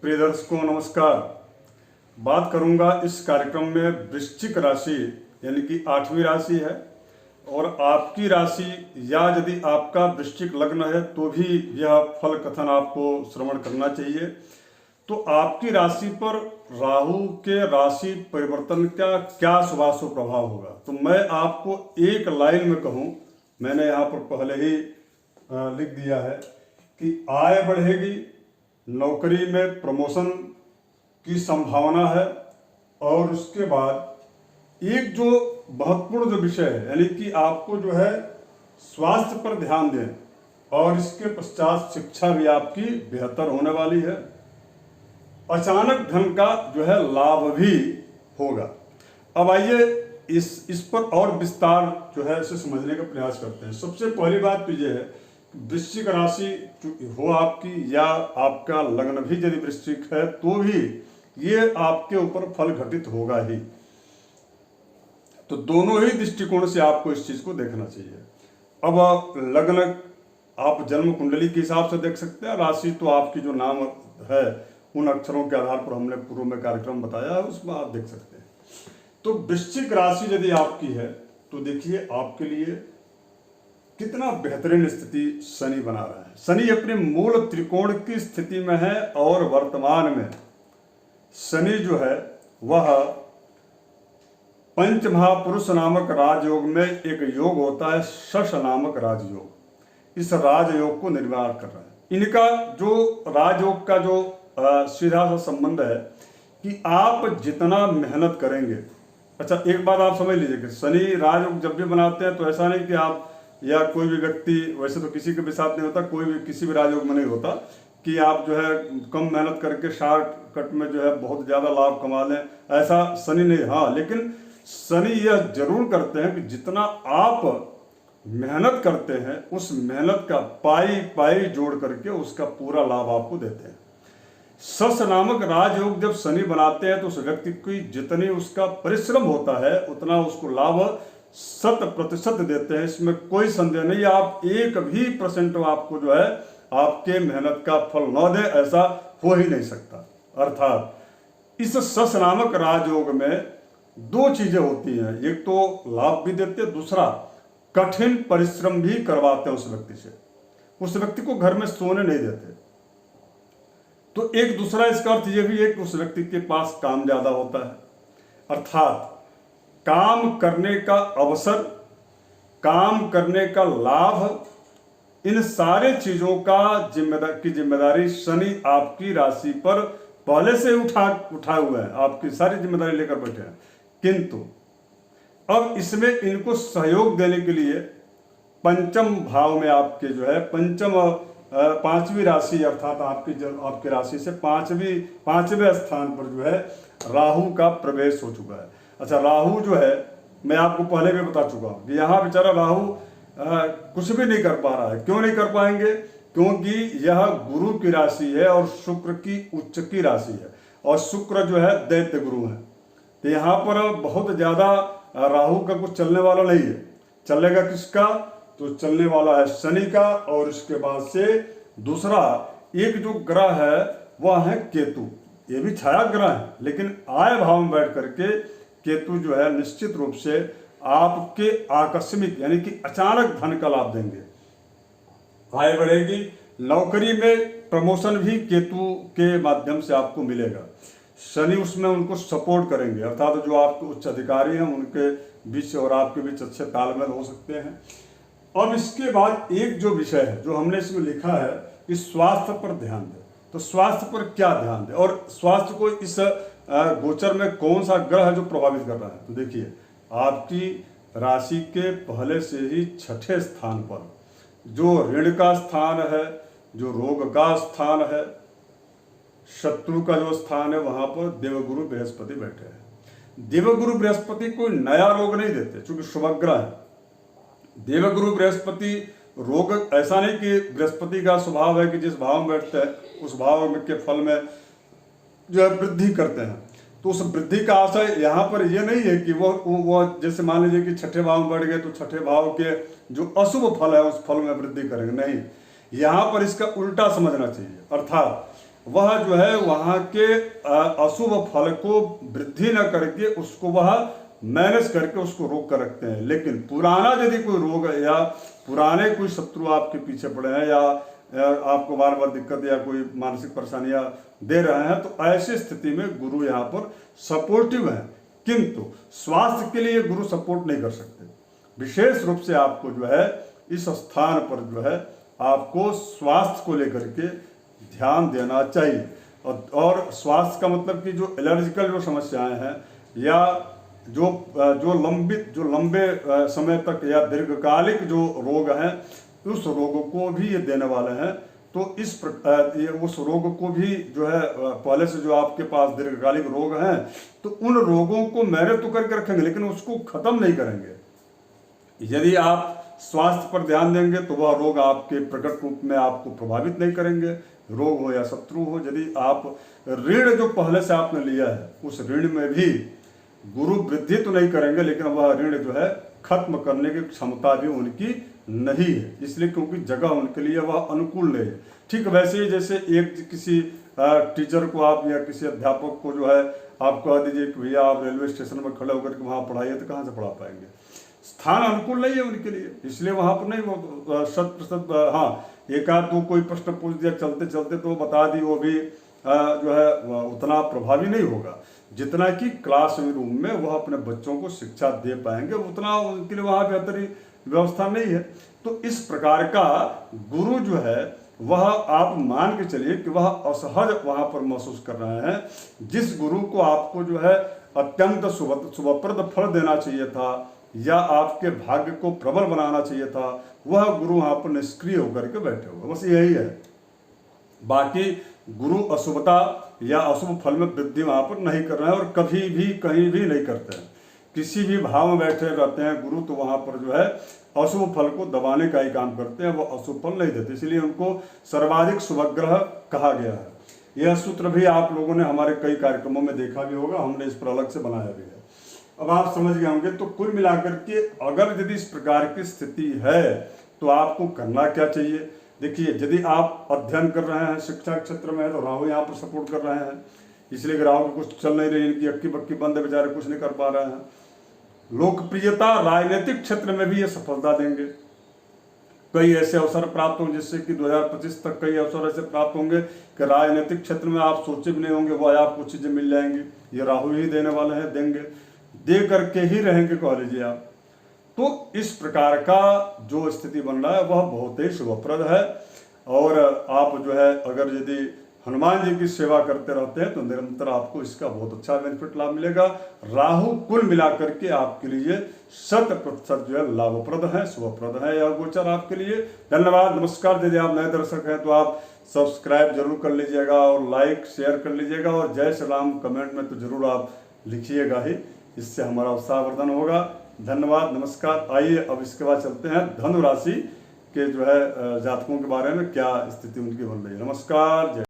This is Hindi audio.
प्रिय दर्शकों नमस्कार। बात करूंगा इस कार्यक्रम में वृश्चिक राशि यानी कि 8वीं राशि है और आपकी राशि या यदि आपका वृश्चिक लग्न है तो भी यह फल कथन आपको श्रवण करना चाहिए। तो आपकी राशि पर राहु के राशि परिवर्तन का क्या शुभाशुभ प्रभाव होगा, तो मैं आपको एक लाइन में कहूँ, मैंने यहाँ पर पहले ही लिख दिया है कि आय बढ़ेगी, नौकरी में प्रमोशन की संभावना है और उसके बाद एक जो महत्वपूर्ण जो विषय है यानी कि आपको जो है स्वास्थ्य पर ध्यान दें और इसके पश्चात शिक्षा भी आपकी बेहतर होने वाली है। अचानक धन का जो है लाभ भी होगा। अब आइए इस पर और विस्तार जो है इसे समझने का प्रयास करते हैं। सबसे पहली बात तो ये है, वृश्चिक राशि हो आपकी या आपका लग्न भी यदि वृश्चिक है तो भी ये आपके ऊपर फल घटित होगा ही। तो दोनों ही दृष्टिकोण से आपको इस चीज को देखना चाहिए। अब लग्न आप जन्म कुंडली के हिसाब से देख सकते हैं, राशि तो आपकी जो नाम है उन अक्षरों के आधार पर हमने पूर्व में कार्यक्रम बताया है, उसमें आप देख सकते हैं। तो वृश्चिक राशि यदि आपकी है तो देखिए आपके लिए कितना बेहतरीन स्थिति शनि बना रहा है। शनि अपने मूल त्रिकोण की स्थिति में है और वर्तमान में शनि जो है वह पंच महापुरुष नामक राजयोग में एक योग होता है, शश नामक राजयोग। इस राजयोग को निर्माण कर रहा है। इनका जो राजयोग का जो सीधा सा संबंध है कि आप जितना मेहनत करेंगे। अच्छा, एक बात आप समझ लीजिए कि शनि राजयोग जब भी बनाते हैं तो ऐसा नहीं कि आप या कोई भी व्यक्ति, वैसे तो किसी के भी साथ नहीं होता, कोई भी किसी भी राजयोग में नहीं होता कि आप जो है कम मेहनत करके शॉर्टकट में जो है बहुत ज़्यादा लाभ कमा लें, ऐसा शनि नहीं। हाँ, लेकिन शनि यह जरूर करते हैं कि जितना आप मेहनत करते हैं उस मेहनत का पाई पाई जोड़ करके उसका पूरा लाभ आपको देते हैं। शश नामक राजयोग जब शनि बनाते हैं तो उस व्यक्ति की जितनी उसका परिश्रम होता है उतना उसको लाभ 100% देते हैं, इसमें कोई संदेह नहीं। आप 1% आपको जो है आपके मेहनत का फल न दे, ऐसा हो ही नहीं सकता। अर्थात इस शश नामक राजयोग में दो चीजें होती हैं, एक तो लाभ भी देते हैं, दूसरा कठिन परिश्रम भी करवाते हैं उस व्यक्ति से, उस व्यक्ति को घर में सोने नहीं देते। तो एक दूसरा इसका अर्थ यह भी है कि उस व्यक्ति के पास काम ज्यादा होता है। अर्थात काम करने का अवसर, काम करने का लाभ, इन सारे चीजों का जिम्मेदारी शनि आपकी राशि पर पहले से उठा हुआ है, आपकी सारी जिम्मेदारी लेकर बैठे हैं। किंतु अब इसमें इनको सहयोग देने के लिए पंचम भाव में आपके जो है पांचवी राशि अर्थात आपकी राशि से पांचवें स्थान पर जो है राहु का प्रवेश हो चुका है। अच्छा, राहु जो है मैं आपको पहले भी बता चुका हूं कि यहाँ बेचारा राहु कुछ भी नहीं कर पा रहा है। क्यों नहीं कर पाएंगे? क्योंकि यह गुरु की राशि है और शुक्र की उच्च की राशि है और शुक्र जो है दैत्य गुरु है। तो यहाँ पर बहुत ज्यादा राहु का कुछ चलने वाला नहीं है। चलेगा किसका? तो चलने वाला है शनि का। और इसके बाद से दूसरा एक जो ग्रह है वह है केतु। ये भी छाया ग्रह है, लेकिन आय भाव में बैठ करके केतु जो है निश्चित रूप से आपके आकस्मिक यानी कि अचानक धन का लाभ देंगे, आय बढ़ेगी। नौकरी में प्रमोशन भी केतु के माध्यम से आपको मिलेगा। शनि उसमें उनको सपोर्ट करेंगे, अर्थात जो आपके उच्च अधिकारी हैं उनके बीच और आपके बीच अच्छे तालमेल हो सकते हैं। अब इसके बाद एक जो विषय है जो हमने इसमें लिखा है कि स्वास्थ्य पर ध्यान दें। तो स्वास्थ्य पर क्या ध्यान दें और स्वास्थ्य को इस गोचर में कौन सा ग्रह है जो प्रभावित कर रहा है? तो देखिए, आपकी राशि के पहले से ही छठे स्थान पर जो ऋण का स्थान है, जो रोग का स्थान है, शत्रु का जो स्थान है, वहां पर देवगुरु बृहस्पति बैठे हैं। देवगुरु बृहस्पति कोई नया रोग नहीं देते चूंकि शुभग्रह है। देवगुरु बृहस्पति रोग ऐसा नहीं कि बृहस्पति का स्वभाव है कि जिस भाव में बैठते हैं उस भाव में के फल में जो है वृद्धि करते हैं। तो उस वृद्धि का आशय यहाँ पर यह नहीं है कि वो जैसे मान लीजिए कि छठे भाव में बढ़ गए तो छठे भाव के जो अशुभ फल है उस फल में वृद्धि करेंगे, नहीं। यहाँ पर इसका उल्टा समझना चाहिए। अर्थात वह जो है वहाँ के अशुभ फल को वृद्धि न करके उसको वह मैनेज करके उसको रोक कर रखते हैं। लेकिन पुराना यदि कोई रोग है या पुराने कोई शत्रु आपके पीछे पड़े हैं या आपको बार बार दिक्कत या कोई मानसिक परेशानियां दे रहे हैं, तो ऐसी स्थिति में गुरु यहाँ पर सपोर्टिव है, किंतु स्वास्थ्य के लिए गुरु सपोर्ट नहीं कर सकते। विशेष रूप से आपको जो है इस स्थान पर जो है आपको स्वास्थ्य को लेकर के ध्यान देना चाहिए। और स्वास्थ्य का मतलब कि जो एलर्जिकल जो समस्याएं हैं या जो लंबे समय तक या दीर्घकालिक जो रोग हैं, उस रोग को भी ये देने वाले हैं। तो इस ये उस रोग को भी जो है पहले से जो आपके पास दीर्घकालिक रोग हैं, तो उन रोगों को मैनेज तो करके रखेंगे लेकिन उसको खत्म नहीं करेंगे। यदि आप स्वास्थ्य पर ध्यान देंगे तो वह रोग आपके प्रकट रूप में आपको प्रभावित नहीं करेंगे, रोग हो या शत्रु हो। यदि आप ऋण जो पहले से आपने लिया है उस ऋण में भी गुरु वृद्धि तो नहीं करेंगे, लेकिन वह ऋण जो है खत्म करने की क्षमता भी उनकी नहीं है, इसलिए क्योंकि जगह उनके लिए वह अनुकूल नहीं है। ठीक वैसे ही जैसे एक किसी टीचर को आप या किसी अध्यापक को जो है आप कह दीजिए कि भैया आप रेलवे स्टेशन में खड़े होकर के वहाँ पढ़ाइए, तो कहाँ से पढ़ा पाएंगे? स्थान अनुकूल नहीं है उनके लिए, इसलिए वहाँ पर नहीं वो 100%। हाँ, एक आध दो कोई प्रश्न पूछ दिया चलते चलते तो बता दी, वो भी जो है उतना प्रभावी नहीं होगा जितना कि क्लास रूम में वह अपने बच्चों को शिक्षा दे पाएंगे, उतना उनके लिए वहाँ बेहतरी व्यवस्था नहीं है। तो इस प्रकार का गुरु जो है वह आप मान के चलिए कि वह असहज वहाँ पर महसूस कर रहे हैं। जिस गुरु को आपको जो है अत्यंत शुभप्रद फल देना चाहिए था या आपके भाग्य को प्रबल बनाना चाहिए था, वह गुरु वहाँ पर निष्क्रिय होकर के बैठे हुए, बस यही है। बाकी गुरु अशुभता या अशुभ फल में वृद्धि वहाँ पर नहीं कर रहे हैं और कभी भी कहीं भी नहीं करते हैं। किसी भी भाव में बैठे रहते हैं गुरु, तो वहाँ पर जो है अशुभ फल को दबाने का ही काम करते हैं, वो अशुभ फल नहीं देते। इसलिए उनको सर्वाधिक शुभग्रह कहा गया है। यह सूत्र भी आप लोगों ने हमारे कई कार्यक्रमों में देखा भी होगा, हमने इस पर अलग से बनाया भी है। अब आप समझ गए होंगे। तो कुल मिलाकर के अगर यदि इस प्रकार की स्थिति है तो आपको करना क्या चाहिए? देखिए, यदि आप अध्ययन कर रहे हैं, शिक्षा क्षेत्र में है, तो राहु यहाँ पर सपोर्ट कर रहे हैं, इसलिए कि राहु कुछ चल नहीं रही, इनकी अक्की बक्की बंद है, बेचारे कुछ नहीं कर पा रहे हैं। लोकप्रियता राजनीतिक क्षेत्र में भी ये सफलता देंगे। कई ऐसे अवसर प्राप्त होंगे जिससे कि 2025 तक कई अवसर ऐसे प्राप्त होंगे कि राजनीतिक क्षेत्र में आप सोचे भी नहीं होंगे, वो आपको चीजें मिल जाएंगी। ये राहु ही देने वाले हैं, देंगे, दे करके ही रहेंगे कह लीजिए आप। तो इस प्रकार का जो स्थिति बन रहा है वह बहुत ही शुभप्रद है। और आप जो है अगर यदि हनुमान जी की सेवा करते रहते हैं तो निरंतर आपको इसका बहुत अच्छा बेनिफिट लाभ मिलेगा। राहु कुल मिलाकर के आपके लिए 100% जो है लाभप्रद है, शुभप्रद है यह गोचर आपके लिए। धन्यवाद, नमस्कार। यदि आप नए दर्शक हैं तो आप सब्सक्राइब जरूर कर लीजिएगा और लाइक शेयर कर लीजिएगा और जय श्री राम कमेंट में तो जरूर आप लिखिएगा ही, इससे हमारा उत्साहवर्धन होगा। धन्यवाद, नमस्कार। आइए अब इसके बाद चलते हैं धनु राशि के जो है जातकों के बारे में क्या स्थिति उनकी बन रही है। नमस्कार, जय।